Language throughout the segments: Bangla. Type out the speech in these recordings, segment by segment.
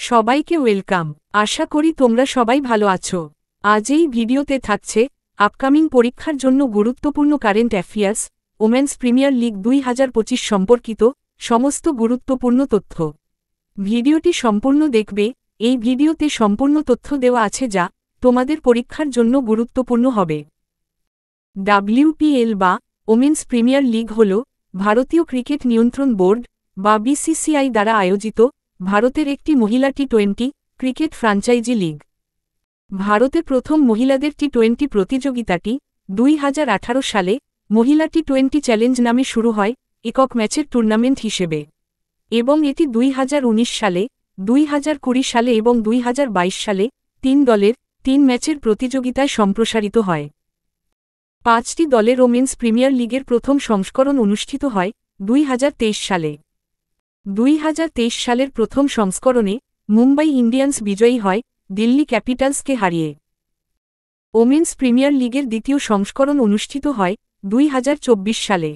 সবাইকে ওয়েলকাম। আশা করি তোমরা সবাই ভালো আছো। আজ এই ভিডিওতে থাকছে আপকামিং পরীক্ষার জন্য গুরুত্বপূর্ণ current affairs, women's premier league 2025 সম্পর্কিত সমস্ত গুরুত্বপূর্ণ তথ্য। ভিডিওটি সম্পূর্ণ দেখবে। এই ভিডিওতে সম্পূর্ণ তথ্য দেওয়া আছে যা তোমাদের পরীক্ষার জন্য গুরুত্বপূর্ণ হবে। WPL বা ওমেন্স প্রিমিয়ার লিগ হল ভারতীয় ক্রিকেট নিয়ন্ত্রণ বোর্ড বা BCCI দ্বারা আয়োজিত ভারতের একটি মহিলা টি-20 ক্রিকেট ফ্র্যাঞ্চাইজি লিগ। ভারতে প্রথম মহিলাদের টি-20 প্রতিযোগিতাটি 2018 সালে মহিলা টি-20 চ্যালেঞ্জ নামে শুরু হয় একক ম্যাচের টুর্নামেন্ট হিসেবে, এবং এটি 2019 সালে, 2020 সালে এবং 2022 সালে 3 দলের 3 ম্যাচের প্রতিযোগিতায় সম্প্রসারিত হয়। 5টি দলের ওমেন্স প্রিমিয়ার লিগের প্রথম সংস্করণ অনুষ্ঠিত হয় 2023 সালে। 2023 সালের প্রথম সংস্করণে মুম্বাই ইন্ডিয়ান্স বিজয়ী হয় দিল্লি ক্যাপিটালসকে হারিয়ে। ওমেন্স প্রিমিয়ার লিগের দ্বিতীয় সংস্করণ অনুষ্ঠিত হয় 2024 সালে।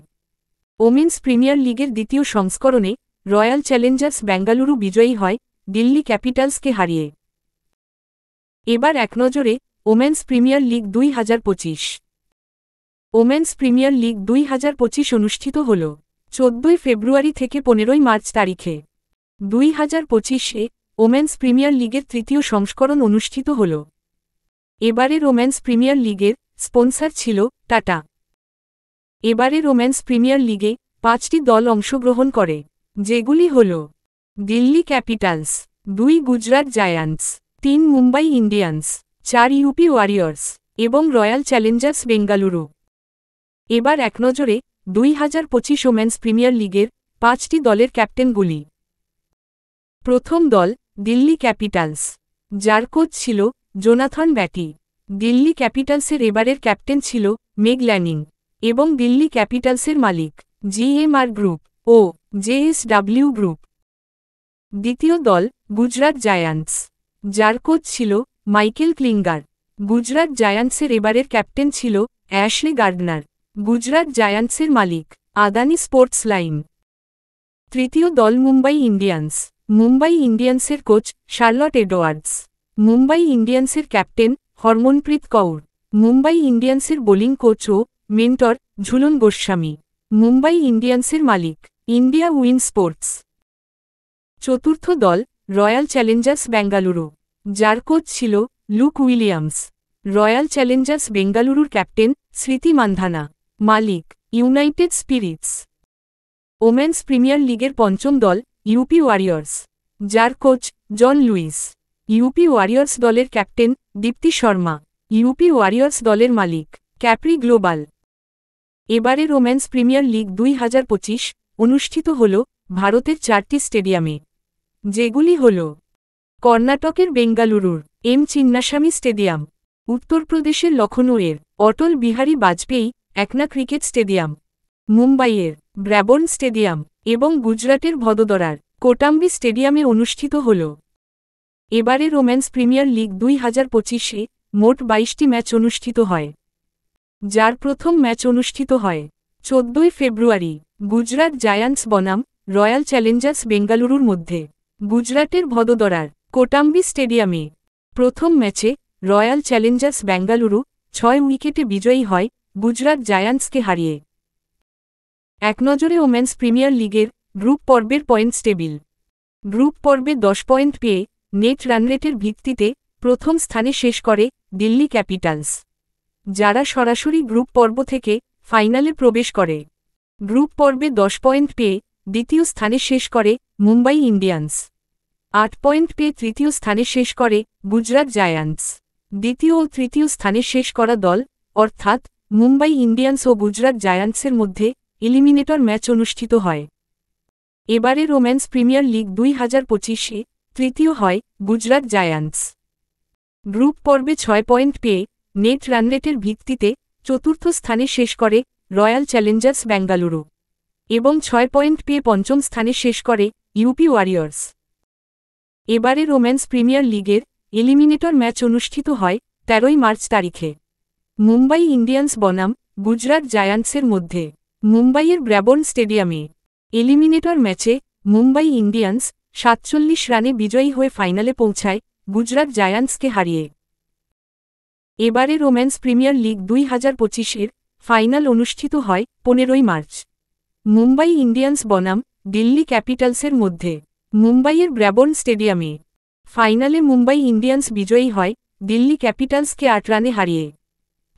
ওমেন্স প্রিমিয়ার লিগের দ্বিতীয় সংস্করণে রয়্যাল চ্যালেঞ্জার্স বেঙ্গালুরু বিজয়ী হয় দিল্লি ক্যাপিটালসকে হারিয়ে। এবার একনজরে women's premier league 2025। Women's premier league 2025 অনুষ্ঠিত হল 14 ফেব্রুয়ারি থেকে 15 মার্চ তারিখে। 2025-এ ওমেন্স প্রিমিয়ার লিগের তৃতীয় সংস্করণ অনুষ্ঠিত হল। এবারের ওমেন্স প্রিমিয়ার লিগের স্পন্সর ছিল টাটা। এবারের ওমেন্স প্রিমিয়ার লিগে 5টি দল অংশগ্রহণ করে, যেগুলি হল Delhi Capitals, 2 Gujarat giants, 3 Mumbai Indians, 4 UP Warriors এবং রয়্যাল চ্যালেঞ্জার্স বেঙ্গালুরু। এবার একনজরে 2025 ওমেন্স প্রিমিয়ার লিগের 5টি দলের ক্যাপ্টেনগুলি। প্রথম দল দিল্লি ক্যাপিটালস, যার কোচ ছিল জোনাথন ব্যাটি। দিল্লি ক্যাপিটালসের এবারের ক্যাপ্টেন ছিল মেগ ল্যানিং এবং দিল্লি ক্যাপিটালসের মালিক GMR গ্রুপ ও JSW গ্রুপ। দ্বিতীয় দল গুজরাট জায়ান্টস, যার কোচ ছিল মাইকেল ক্লিঙ্গার। গুজরাট জায়ান্টসের এবারের ক্যাপ্টেন ছিল অ্যাশলি গার্ডনার। গুজরাট জায়ান্টসের মালিক আদানি স্পোর্টস লাইন। তৃতীয় দল মুম্বাই ইন্ডিয়ান্স। মুম্বাই ইন্ডিয়ান্সের কোচ শার্লট এডওয়ার্ডস। মুম্বাই ইন্ডিয়ান্সের ক্যাপ্টেন হরমনপ্রীত কৌর। মুম্বাই ইন্ডিয়ান্সের বোলিং কোচ ও মেন্টর ঝুলন গোস্বামী। মুম্বাই ইন্ডিয়ান্সের মালিক ইন্ডিয়া উইন স্পোর্টস। চতুর্থ দল রয়্যাল চ্যালেঞ্জার্স বেঙ্গালুরু, যার কোচ ছিল লুক উইলিয়ামস। রয়্যাল চ্যালেঞ্জার্স বেঙ্গালুরুর ক্যাপ্টেন স্মৃতি মান্ধানা। মালিক ইউনাইটেড স্পিরিটস। ওমেন্স প্রিমিয়ার লিগের পঞ্চম দল ইউপি ওয়ারিয়র্স, যার coach John Lewis. UP Warriors দলের captain Deepti Sharma. UP Warriors দলের মালিক ক্যাপ্রি গ্লোবাল। এবারের ওমেন্স প্রিমিয়ার লিগ 2025 অনুষ্ঠিত হল ভারতের 4টি স্টেডিয়ামে, যেগুলি হল কর্ণাটকের বেঙ্গালুরুর এম চিন্নাস্বামী স্টেডিয়াম, উত্তরপ্রদেশের লখনউয়ের অটল বিহারী বাজপেয়ী একনা ক্রিকেট স্টেডিয়াম, মুম্বাইয়ের ব্র্যাবোর্ন স্টেডিয়াম এবং গুজরাটের ভদোদরার কোটাম্বি স্টেডিয়ামে অনুষ্ঠিত হল। এবারের ওমেন্স প্রিমিয়ার লিগ 2025-এ মোট 22টি ম্যাচ অনুষ্ঠিত হয়, যার প্রথম ম্যাচ অনুষ্ঠিত হয় 14 ফেব্রুয়ারি গুজরাট জায়ান্টস বনাম রয়্যাল চ্যালেঞ্জার্স বেঙ্গালুরুর মধ্যে গুজরাটের ভদোদরার কোটাম্বি স্টেডিয়ামে। প্রথম ম্যাচে রয়্যাল চ্যালেঞ্জার্স বেঙ্গালুরু 6 উইকেটে বিজয়ী হয় গুজরাট জায়ান্টসকে হারিয়ে। একনজরে ওমেন্স প্রিমিয়ার লিগের গ্রুপ পর্বের পয়েন্টস টেবিল। গ্রুপ পর্বে 10 পয়েন্ট পেয়ে নেট রানরেটের ভিত্তিতে প্রথম স্থানে শেষ করে দিল্লি ক্যাপিটালস, যারা সরাসরি গ্রুপ পর্ব থেকে ফাইনালে প্রবেশ করে। গ্রুপ পর্বে 10 পয়েন্ট পেয়ে দ্বিতীয় স্থানে শেষ করে মুম্বাই ইন্ডিয়ান্স। 8 পয়েন্ট পেয়ে তৃতীয় স্থানে শেষ করে গুজরাট জায়ান্টস। দ্বিতীয় ও তৃতীয় স্থানে শেষ করা দল অর্থাৎ মুম্বাই ইন্ডিয়ান্স ও গুজরাট জায়ান্টসের মধ্যে এলিমিনেটর ম্যাচ অনুষ্ঠিত হয়। এবারের ওমেন্স প্রিমিয়ার লিগ 2025-এ তৃতীয় হয় গুজরাট জায়ান্টস। গ্রুপ পর্বে 6 পয়েন্ট পেয়ে নেট রানরেটের ভিত্তিতে চতুর্থ স্থানে শেষ করে রয়্যাল চ্যালেঞ্জার্স বেঙ্গালুরু এবং 6 পয়েন্ট পেয়ে পঞ্চম স্থানে শেষ করে ইউপি ওয়ারিয়র্স। এবারের ওমেন্স প্রিমিয়ার লিগের এলিমিনেটর ম্যাচ অনুষ্ঠিত হয় 13 মার্চ তারিখে। মুম্বাই ইন্ডিয়ান্স বনাম গুজরাট জায়ান্টসের মধ্যে মুম্বাইয়ের ব্র্যাবোর্ন স্টেডিয়ামে। এলিমিনেটর ম্যাচে মুম্বাই ইন্ডিয়ান্স 47 রানে বিজয়ী হয়ে ফাইনালে পৌঁছায় গুজরাট জায়ান্টসকে হারিয়ে। এবারে ওমেন্স প্রিমিয়ার লিগ 2025-এর ফাইনাল অনুষ্ঠিত হয় 15 মার্চ মুম্বাই ইন্ডিয়ান্স বনাম দিল্লি ক্যাপিটালসের মধ্যে মুম্বাইয়ের ব্র্যাবর্ন স্টেডিয়ামে। ফাইনালে মুম্বাই ইন্ডিয়ান্স বিজয়ী হয় দিল্লি ক্যাপিটালসকে 8 রানে হারিয়ে।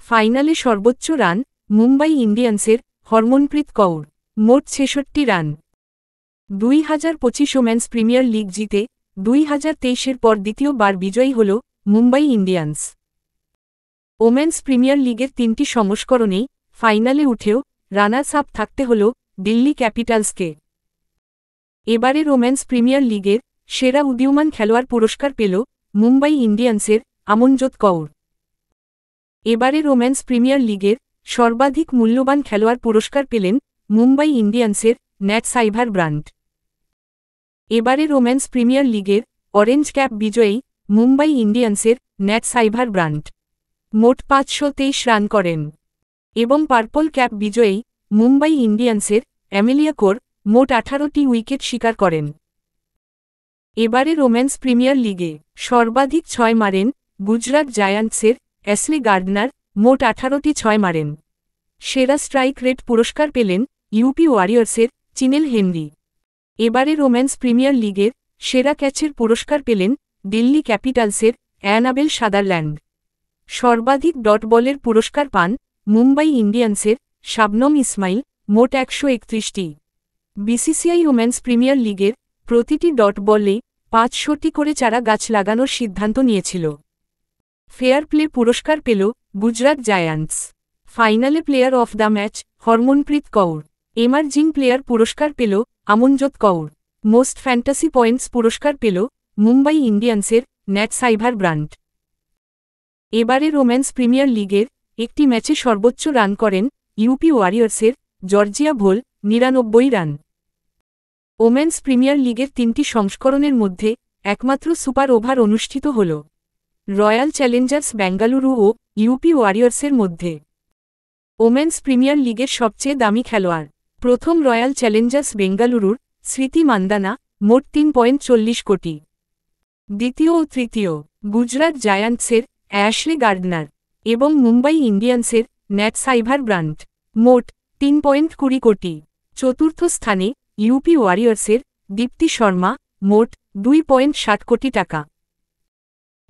ফাইনালে সর্বোচ্চ রান মুম্বাই ইন্ডিয়ান্সের হরমনপ্রীত কৌর, মোট 66 রান। 2025 ওমেন্স প্রিমিয়ার লিগ জিতে 2023-এর পর দ্বিতীয়বার বিজয়ী হল মুম্বাই ইন্ডিয়ান্স। ওমেন্স প্রিমিয়ার লিগের 3টি সংস্করণেই ফাইনালে উঠেও রানার্স আপ থাকতে হল দিল্লি ক্যাপিটালসকে। এবারের ওমেন্স প্রিমিয়ার লিগের সেরা উদীয়মান খেলোয়াড় পুরস্কার পেল মুম্বাই ইন্ডিয়ান্সের আমনজোত কৌর। এবারের ওমেন্স প্রিমিয়ার লিগের সর্বাধিক মূল্যবান খেলোয়াড় পুরস্কার পেলেন মুম্বাই ইন্ডিয়ান্সের ন্যাট সাইভার ব্রান্ড। এবারের ওমেন্স প্রিমিয়ার লিগের অরেঞ্জ ক্যাপ বিজয়ী মুম্বাই ইন্ডিয়ান্সের ন্যাট সাইভার ব্রান্ড মোট 523 রান করেন এবং পার্পল ক্যাপ বিজয়ী মুম্বাই ইন্ডিয়ান্সের অ্যামেলিয়া কোর মোট 18টি উইকেট শিকার করেন। এবারের ওমেন্স প্রিমিয়ার লিগে সর্বাধিক 6 মারেন গুজরাট জায়ান্টসের অ্যাশলে গার্ডনার, মোট 18টি 6 মারেন। সেরা স্ট্রাইক রেট পুরস্কার পেলেন ইউপি ওয়ারিয়র্সের চিনেল হেনরি। এবারের ওমেন্স প্রিমিয়ার লিগের সেরা ক্যাচের পুরস্কার পেলেন দিল্লি ক্যাপিটালসের অ্যানাবেল সাদারল্যান্ড। সর্বাধিক ডট বলের পুরস্কার পান মুম্বাই ইন্ডিয়ান্সের শাবনম ইসমাইল, মোট 131টি। বিসিসিআই ওমেন্স প্রিমিয়ার লিগের প্রতিটি ডট বলে 500টি করে চারা গাছ লাগানোর সিদ্ধান্ত নিয়েছিল। ফেয়ার প্লে পুরস্কার পেল গুজরাট জায়ান্টস। ফাইনালে player of the match Harmanpreet Kaur. Emerging player পুরস্কার পেল Amanjot Kaur. Most fantasy points পুরস্কার পেল মুম্বাই ইন্ডিয়ান্সের ন্যাট সাইভার ব্রান্ড। এবারের ওমেন্স প্রিমিয়ার লিগের একটি ম্যাচে সর্বোচ্চ রান করেন ইউপি ওয়ারিয়র্সের জর্জিয়া ভোল, 99 রান। ওমেন্স প্রিমিয়ার লিগের 3টি সংস্করণের মধ্যে একমাত্র সুপার ওভার অনুষ্ঠিত হল রয়্যাল চ্যালেঞ্জার্স বেঙ্গালুরু ও ইউপি ওয়ারিয়র্সের মধ্যে। ওমেন্স প্রিমিয়ার লিগের সবচেয়ে দামি খেলোয়াড় প্রথম রয়্যাল চ্যালেঞ্জার্স বেঙ্গালুরুর স্মৃতি মান্দানা, মোট 3.40 কোটি। দ্বিতীয় ও তৃতীয় গুজরাট জায়ান্টসের অ্যাশলে গার্ডনার এবং মুম্বাই ইন্ডিয়ান্সের ন্যাট সাইভার ব্রান্ড, মোট 3.20 কোটি। চতুর্থ স্থানে ইউপি ওয়ারিয়র্সের দীপ্তি শর্মা, মোট 2.60 কোটি টাকা।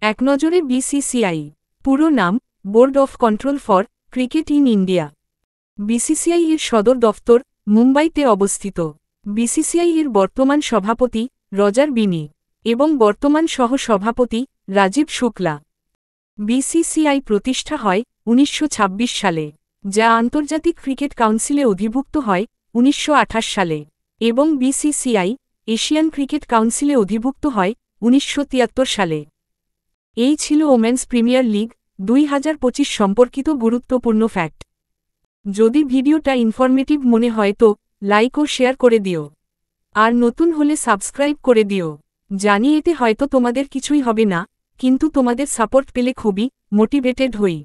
এক নজরে বিসিসিআই পুরো নাম board of control for cricket in India. BCCI এর সদর দফতর মুম্বাইতে অবস্থিত। বিসিসিআই এর বর্তমান সভাপতি রজার বিনি এবং বর্তমান সহ-সভাপতি রাজীব শুক্লা। বিসিসিআই প্রতিষ্ঠা হয় 1926 সালে, যা আন্তর্জাতিক ক্রিকেট কাউন্সিলে অধিভুক্ত হয় 1928 সালে এবং বিসিসিআই এশিয়ান ক্রিকেট কাউন্সিলে অধিভুক্ত হয় 1973 সালে। এই ছিল ওমেন্স প্রিমিয়ার লিগ 2025 সম্পর্কিত গুরুত্বপূর্ণ ফ্যাক্ট। যদি ভিডিওটা ইনফরমেটিভ মনে হয় তো লাইক ও শেয়ার করে দিও, আর নতুন হলে সাবস্ক্রাইব করে দিও। জানি এতে হয়তো তোমাদের কিছুই হবে না, কিন্তু তোমাদের সাপোর্ট পেলে খুবই মোটিভেটেড হই।